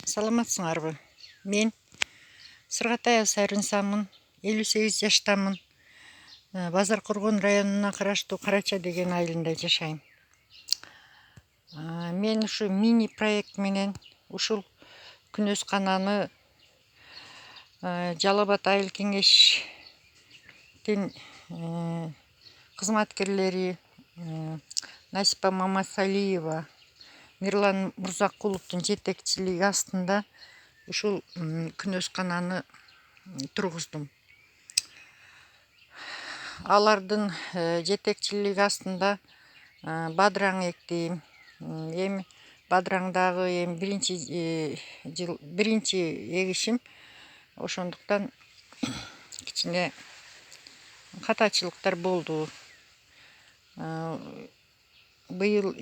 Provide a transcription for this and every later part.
Саламатсыңарбы? Мен Сырғатай Сайрынсамын, 58 жаштамын. Базар Коргон районуна караштуу Карача деген айылында жашайм. Мен ушу мини проект менен ушул Күнөз кананы Жалал Абад айыл кеңештин кызматкерлери Насипа Мамасалиева, Мирлан Мурзакуловдун жетекчилиги астында ушул Күнөз кананы тургуздум. Алардын жетекчилиги астында бадыраң эктим. Эми бадыраңдагы биринчи эгишим. Ошондуктан кичине катачылыктар болду. Быйыл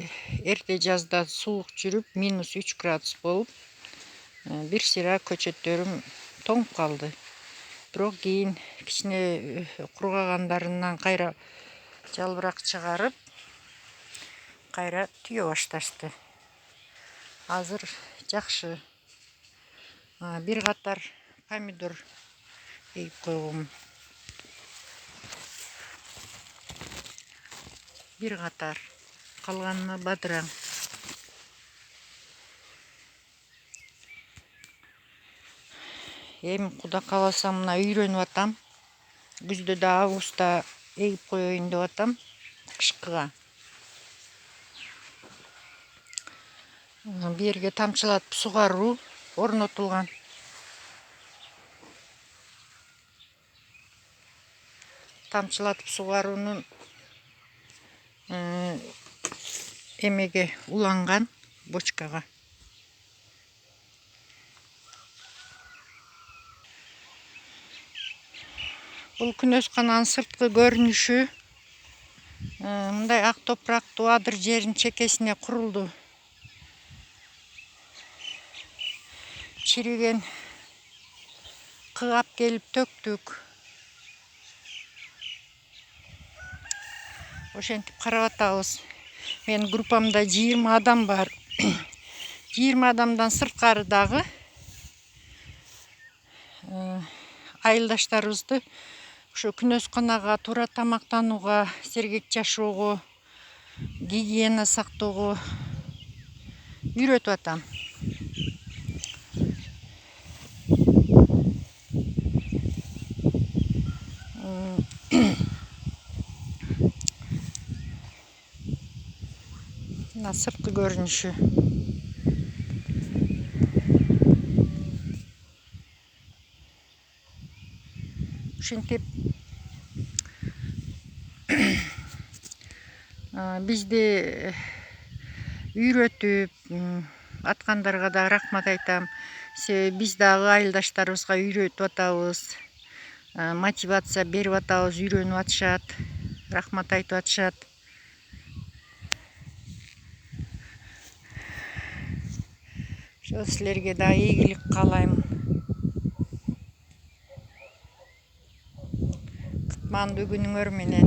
эрте жазда суук жүрүп, -3 градус болуп, бир сыйра көчөттөрүм тоңуп калды. Бирок кийин кичине кургагандарынан кайра жалбырак чыгарып, кайра түйө башташты. Азыр жакшы. Бир катар помидор эгип койгом. Бир катар, калганына бадыраң. Эми Куда кааласа мына үйрөнүп атам. Күздө да августта эгип коеюн деп атам, кышкыга. Бу жерге тамчылатып сугаруу орнотулган. Тамчылатып сугаруунун эмеге уланган бочкага. Бул Күнөз кананын сырткы көрүнүшү мындай ак топурактуу адыр жердин чекесине курулду. Чириген кыгап келип төктүк. Ошентип карап атабыз. Менин группамда 20 адам бар. 20 адамдан сырткары дагы айылдаштарыбызды ошо Күнөз канага туура тамактанууга, сергек жашоого, гигиена сактоого үйрөтүп атам. Мына сырткы көрүнүшү. Ошентип бизди үйрөтүп аткандарга да рахмат айтам. Себеби биз дагы айылдаштарыбызга үйрөтүп атабыз. Мотивация берип атабыз, үйрөнүп атышат, рахмат айтып атышат. Ошо силерге да ийгилик каалайм. Кутмандуу күнүңөр менен.